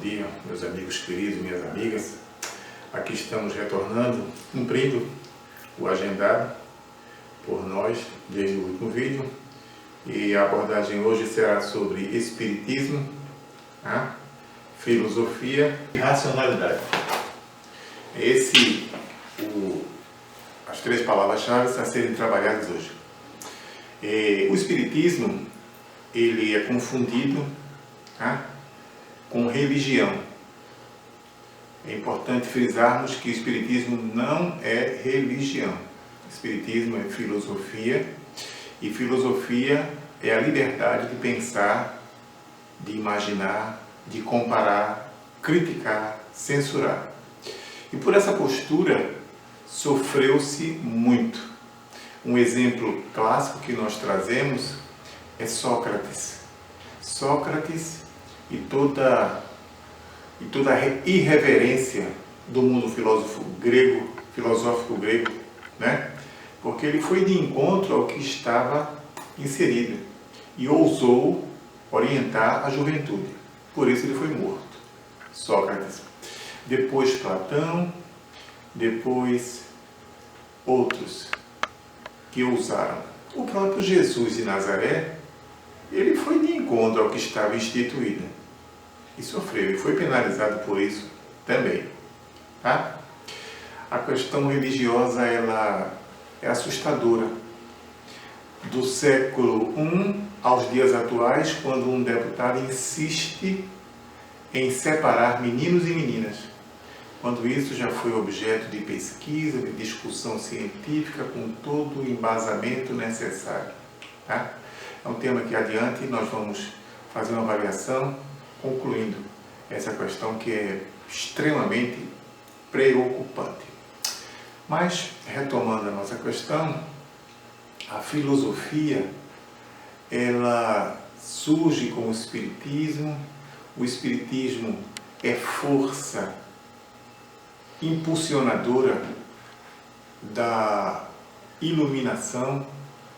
dia, meus amigos queridos, minhas amigas. Aqui estamos retornando, cumprindo o agendado por nós desde o último vídeo. E a abordagem hoje será sobre espiritismo, filosofia e racionalidade. As três palavras-chave a serem trabalhadas hoje. O espiritismo, ele é confundido com religião. É importante frisarmos que o espiritismo não é religião. O espiritismo é filosofia, e filosofia é a liberdade de pensar, de imaginar, de comparar, criticar, censurar. E por essa postura sofreu-se muito. Um exemplo clássico que nós trazemos é Sócrates. Sócrates e toda a irreverência do mundo filosófico grego, Porque ele foi de encontro ao que estava inserido e ousou orientar a juventude. Por isso ele foi morto. Sócrates. Depois Platão, depois outros que ousaram. O próprio Jesus de Nazaré, ele foi de encontro ao que estava instituído e sofreu, e foi penalizado por isso também. A questão religiosa, ela é assustadora. Do século I aos dias atuais, quando um deputado insiste em separar meninos e meninas, quando isso já foi objeto de pesquisa, de discussão científica, com todo o embasamento necessário. É um tema que adiante nós vamos fazer uma avaliação, concluindo essa questão que é extremamente preocupante. Mas, retomando a nossa questão, a filosofia, ela surge com o espiritismo é força impulsionadora da iluminação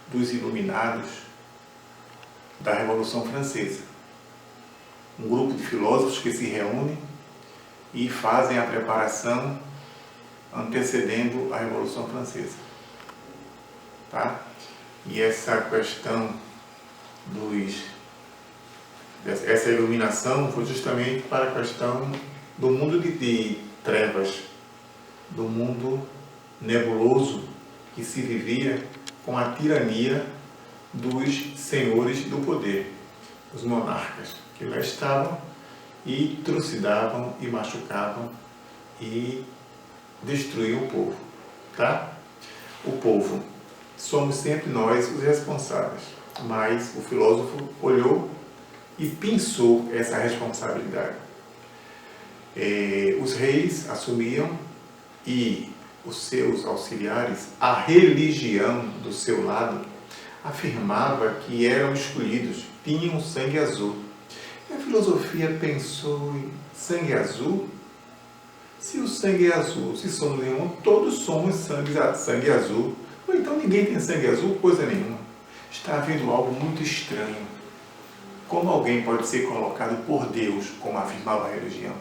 dos iluminados da Revolução Francesa. Um grupo de filósofos que se reúnem e fazem a preparação antecedendo a Revolução Francesa. E essa questão essa iluminação foi justamente para a questão do mundo de trevas, do mundo nebuloso que se vivia com a tirania dos senhores do poder, os monarcas, que lá estavam e trucidavam e machucavam e destruíam o povo. O povo, somos sempre nós os responsáveis, mas o filósofo olhou e pensou essa responsabilidade. Os reis assumiam e os seus auxiliares, a religião do seu lado, afirmava que eram escolhidos, tinham sangue azul. E a filosofia pensou em sangue azul? Se o sangue é azul, se somos nenhum, todos somos sangue azul. Ou então ninguém tem sangue azul, coisa nenhuma. Está havendo algo muito estranho. Como alguém pode ser colocado por Deus, como afirmava a religião?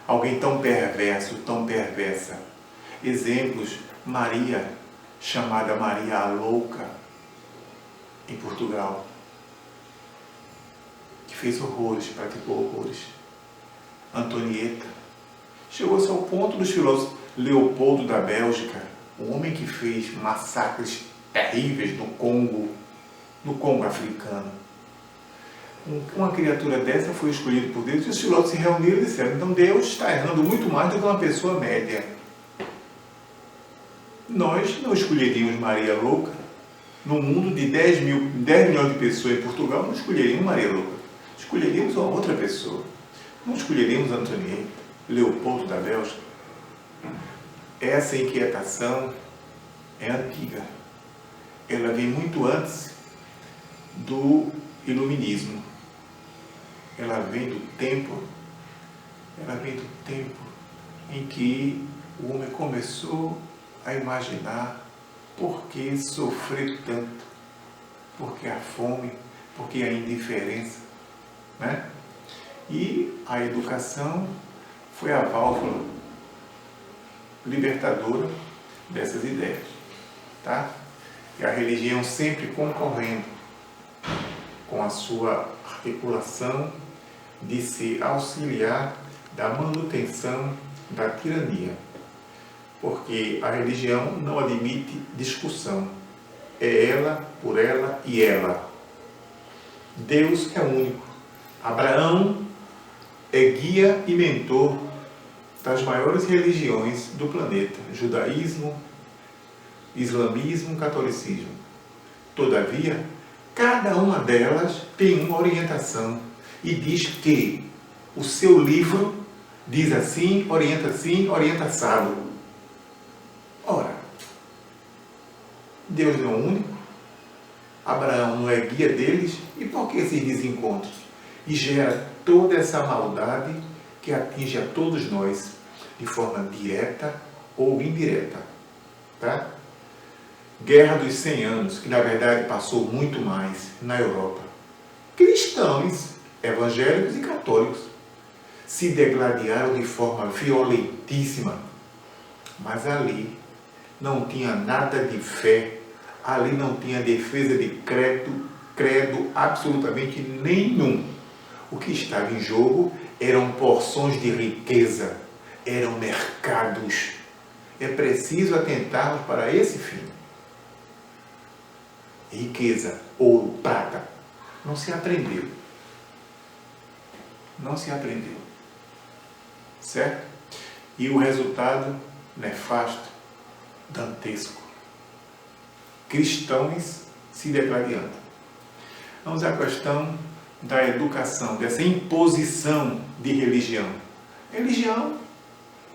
Alguém tão perverso, tão perversa. Exemplos, Maria, chamada Maria a Louca, em Portugal, que fez horrores, praticou horrores. Antonieta. Chegou-se ao ponto dos filósofos. Leopoldo da Bélgica, o homem que fez massacres terríveis no Congo africano. Uma criatura dessa foi escolhida por Deus, e os filósofos se reuniram e disseram: então Deus está errando muito mais do que uma pessoa média. Nós não escolheríamos Maria Louca. No mundo de 10 milhões de pessoas em Portugal, não escolheríamos Maria Louca. Escolheríamos uma outra pessoa. Não escolheríamos Antonieta, Leopoldo da Bélgica. Essa inquietação é antiga. Ela vem muito antes do iluminismo. Ela vem do tempo em que o homem começou a imaginar por que sofrer tanto, por que a fome, por que a indiferença, E a educação foi a válvula libertadora dessas ideias, tá? E a religião sempre concorrendo com a sua articulação de se auxiliar da manutenção da tirania. Porque a religião não admite discussão. É ela, por ela e ela. Deus é único. Abraão é guia e mentor das maiores religiões do planeta: judaísmo, islamismo, catolicismo. Todavia, cada uma delas tem uma orientação e diz que o seu livro diz assim, orienta assado. Ora, Deus não é único? Abraão não é guia deles? E por que esses desencontros? E gera toda essa maldade que atinge a todos nós, de forma direta ou indireta. Tá? Guerra dos 100 anos, que na verdade passou muito mais na Europa. Cristãos, evangélicos e católicos se degladiaram de forma violentíssima, mas ali não tinha nada de fé, ali não tinha defesa de credo absolutamente nenhum. O que estava em jogo eram porções de riqueza, eram mercados. É preciso atentarmos para esse fim. Riqueza, ouro, prata, não se aprendeu. Não se aprendeu. Certo? E o resultado nefasto, dantesco. Cristãos se degladiando. Vamos à questão da educação, dessa imposição de religião. Religião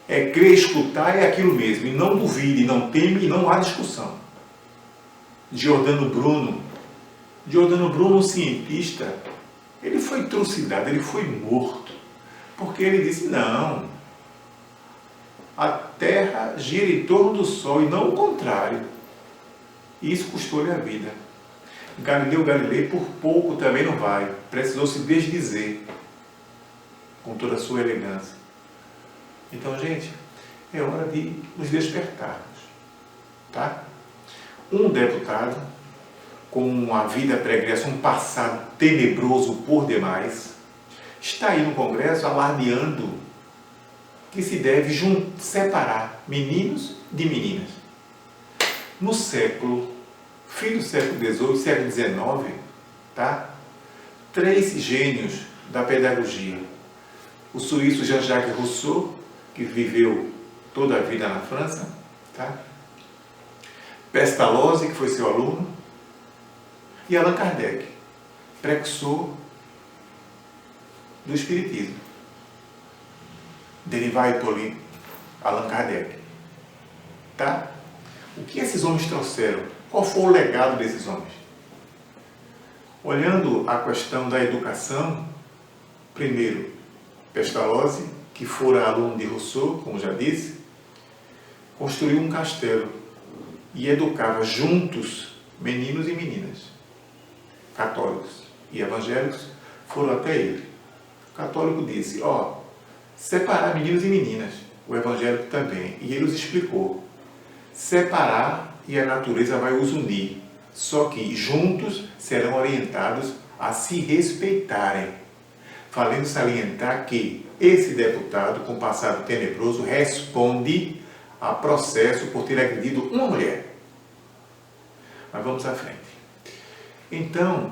é crer, escutar, é aquilo mesmo. E não duvide, não teme e não há discussão. Giordano Bruno, um cientista, ele foi trucidado, ele foi morto. Porque ele disse, não, a Terra gira em torno do Sol e não o contrário. E isso custou-lhe a vida. Galileu Galilei por pouco também não vai. Precisou se desdizer com toda a sua elegância. Então, gente, é hora de nos despertarmos. Tá? Um deputado com uma vida pregressa, um passado tenebroso por demais, está aí no Congresso alardeando que se deve separar meninos de meninas. No fim do século XVIII, século XIX, tá? 3 gênios da pedagogia. O suíço Jean-Jacques Rousseau, que viveu toda a vida na França, tá? Pestalozzi, que foi seu aluno, e Allan Kardec, precursor do Espiritismo. Derivar Hippolyte, Allan Kardec. Tá? O que esses homens trouxeram? Qual foi o legado desses homens? Olhando a questão da educação, primeiro, Pestalozzi, que fora aluno de Rousseau, como já disse, construiu um castelo e educava juntos meninos e meninas. Católicos e evangélicos foram até ele. O católico disse, separar meninos e meninas. O evangélico também. E ele os explicou. Separar e a natureza vai os unir. Só que juntos serão orientados a se respeitarem. Valendo salientar que esse deputado, com passado tenebroso, responde a processo por ter agredido uma mulher. Mas vamos à frente. Então,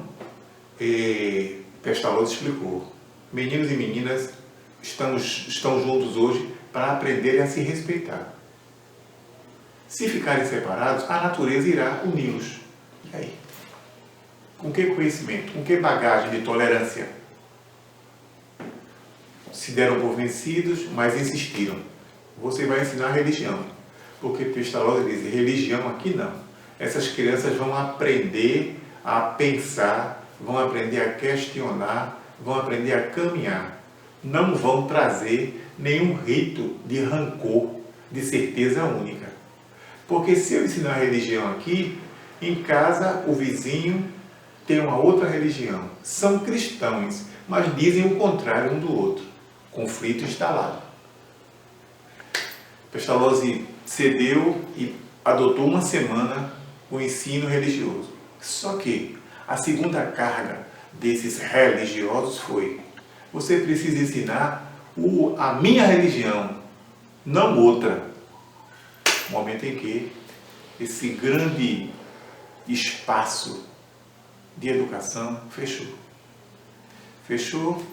Pestalozzi explicou. Meninos e meninas estão juntos hoje para aprenderem a se respeitar. Se ficarem separados, a natureza irá uni-los. E aí? Com que conhecimento? Com que bagagem de tolerância? Se deram por vencidos, mas insistiram. Você vai ensinar religião. Porque Pestalozzi diz, religião aqui não. Essas crianças vão aprender a pensar, vão aprender a questionar, vão aprender a caminhar. Não vão trazer nenhum rito de rancor, de certeza única. Porque se eu ensinar religião aqui, em casa o vizinho tem uma outra religião. São cristãos, mas dizem o contrário um do outro. Conflito instalado. Pestalozzi cedeu e adotou uma semana o ensino religioso. Só que a segunda carga desses religiosos foi: você precisa ensinar a minha religião, não outra. Momento em que esse grande espaço de educação fechou. Fechou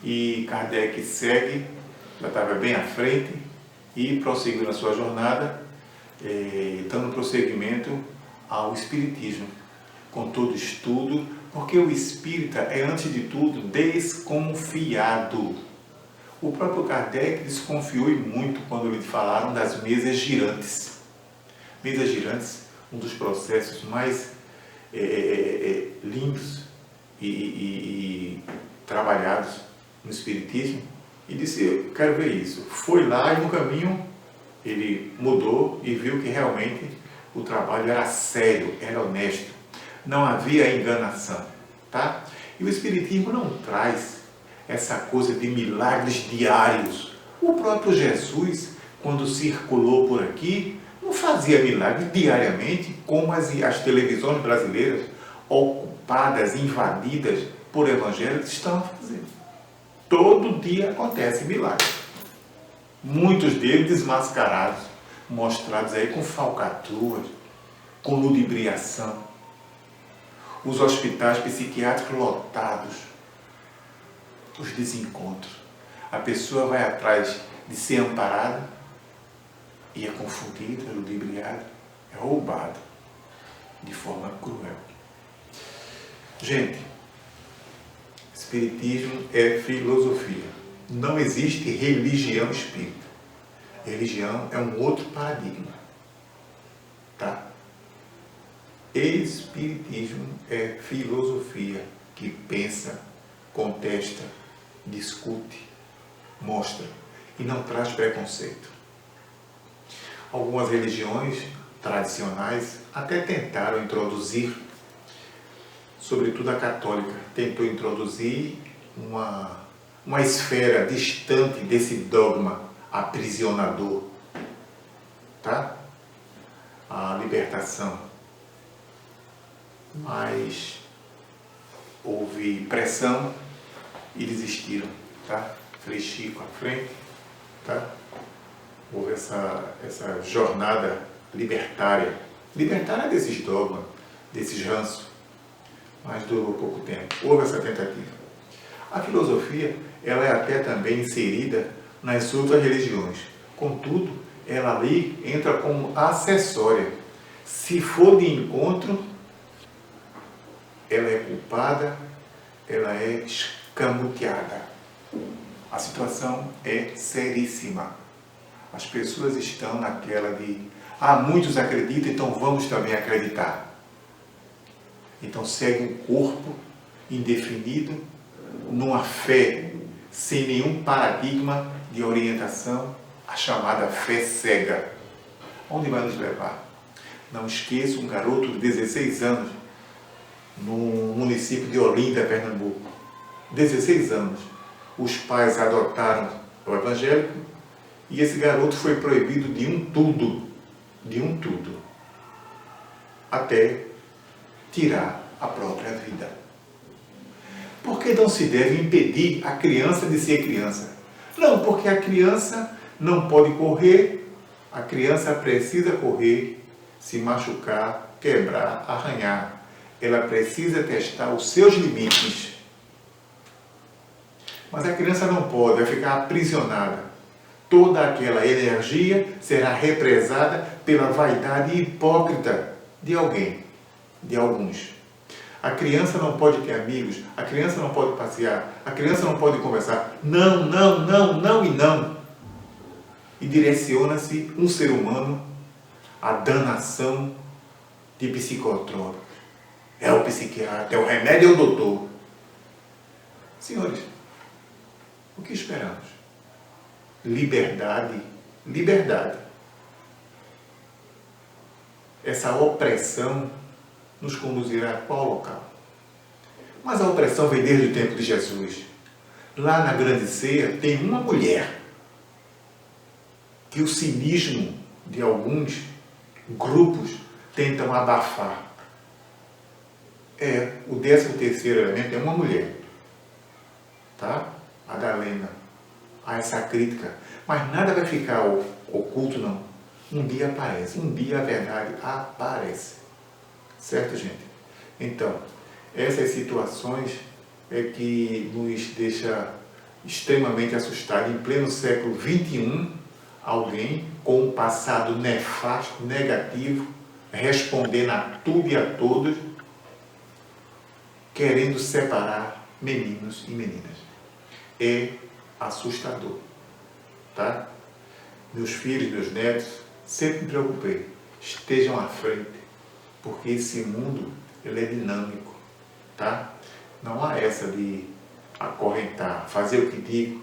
e Kardec segue, já estava bem à frente e prosseguiu na sua jornada, dando prosseguimento ao Espiritismo, com todo estudo, porque o espírita é, antes de tudo, desconfiado. O próprio Kardec desconfiou e muito quando lhe falaram das mesas girantes. Mesas girantes, um dos processos mais lindos e trabalhados no Espiritismo, e disse: eu quero ver isso. Foi lá e no caminho ele mudou e viu que realmente o trabalho era sério, era honesto, não havia enganação, tá? E o Espiritismo não traz essa coisa de milagres diários. O próprio Jesus, quando circulou por aqui, não fazia milagres diariamente, como as televisões brasileiras, ocupadas, invadidas por evangélicos, estão a fazer. Todo dia acontece milagre. Muitos deles desmascarados, mostrados aí com falcatruas, com ludibriação. Os hospitais psiquiátricos lotados. Os desencontros. A pessoa vai atrás de ser amparada e é confundida, é ludibriada, é roubada de forma cruel. Gente, Espiritismo é filosofia. Não existe religião espírita. Religião é um outro paradigma. Tá? Espiritismo é filosofia que pensa, contesta, discute, mostra e não traz preconceito. Algumas religiões tradicionais até tentaram introduzir, sobretudo a católica, tentou introduzir uma esfera distante desse dogma aprisionador, tá? A libertação. Mas houve pressão e desistiram, tá? Frei Chico à frente, tá? Houve essa jornada libertária desses dogmas, desses ranços, mas durou pouco tempo. Houve essa tentativa. A filosofia, ela é até também inserida nas outras religiões. Contudo, ela ali entra como acessória. Se for de encontro, ela é culpada, ela é escamoteada. A situação é seríssima. As pessoas estão naquela de: muitos acreditam, então vamos também acreditar. Então segue um corpo indefinido, numa fé sem nenhum paradigma de orientação, a chamada fé cega. Onde vai nos levar? Não esqueça um garoto de 16 anos, no município de Olinda, Pernambuco. 16 anos. Os pais adotaram o evangélico e esse garoto foi proibido de um tudo, até tirar a própria vida. Por que não se deve impedir a criança de ser criança? Não, porque a criança não pode correr, a criança precisa correr, se machucar, quebrar, arranhar. Ela precisa testar os seus limites. Mas a criança não pode, vai ficar aprisionada. Toda aquela energia será represada pela vaidade hipócrita de alguém, de alguns. A criança não pode ter amigos, a criança não pode passear, a criança não pode conversar. Não, não, não, não e não. E direciona-se um ser humano à danação de psicotrópicos. É o psiquiatra, é o remédio, é o doutor. Senhores, o que esperamos? Liberdade, liberdade. Essa opressão nos conduzirá a qual local? Mas a opressão vem desde o tempo de Jesus. Lá na grande ceia tem uma mulher que o cinismo de alguns grupos tentam abafar. O 13º elemento é uma mulher. Tá? Madalena. Há essa crítica. Mas nada vai ficar oculto, não. Um dia aparece. Um dia a verdade aparece. Certo, gente? Então, essas situações é que nos deixa extremamente assustados. Em pleno século XXI, alguém com um passado nefasto, negativo, respondendo a tudo e a todos, querendo separar meninos e meninas. É assustador. Tá? Meus filhos, meus netos, sempre me preocupei. Estejam à frente, porque esse mundo ele é dinâmico. Tá? Não há essa de acorrentar, fazer o que digo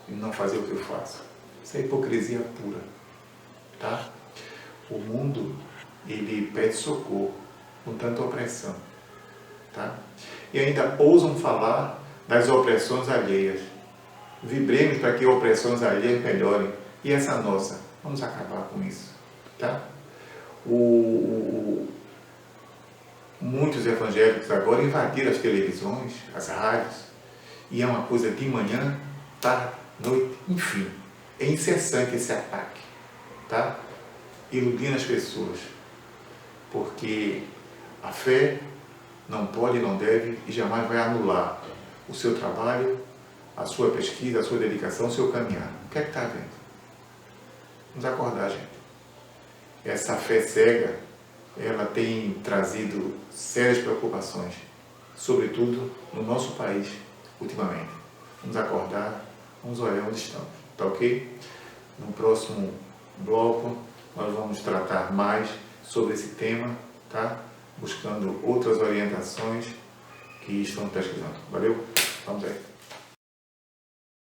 e não fazer o que eu faço. Isso é hipocrisia pura. Tá? O mundo ele pede socorro com tanta opressão. Tá? E ainda ousam falar das opressões alheias. Vibremos para que opressões alheias melhorem. E essa nossa, vamos acabar com isso. Tá? Muitos evangélicos agora invadiram as televisões, as rádios, e é uma coisa de manhã, tarde, noite, enfim. É incessante esse ataque. Tá? Iludindo as pessoas. Porque a fé não pode, não deve e jamais vai anular o seu trabalho, a sua pesquisa, a sua dedicação, o seu caminhar. O que é que está vendo? Vamos acordar, gente. Essa fé cega, ela tem trazido sérias preocupações, sobretudo no nosso país, ultimamente. Vamos acordar, vamos olhar onde estamos, tá ok? No próximo bloco, nós vamos tratar mais sobre esse tema, tá? Buscando outras orientações que estão pesquisando. Valeu? Vamos aí.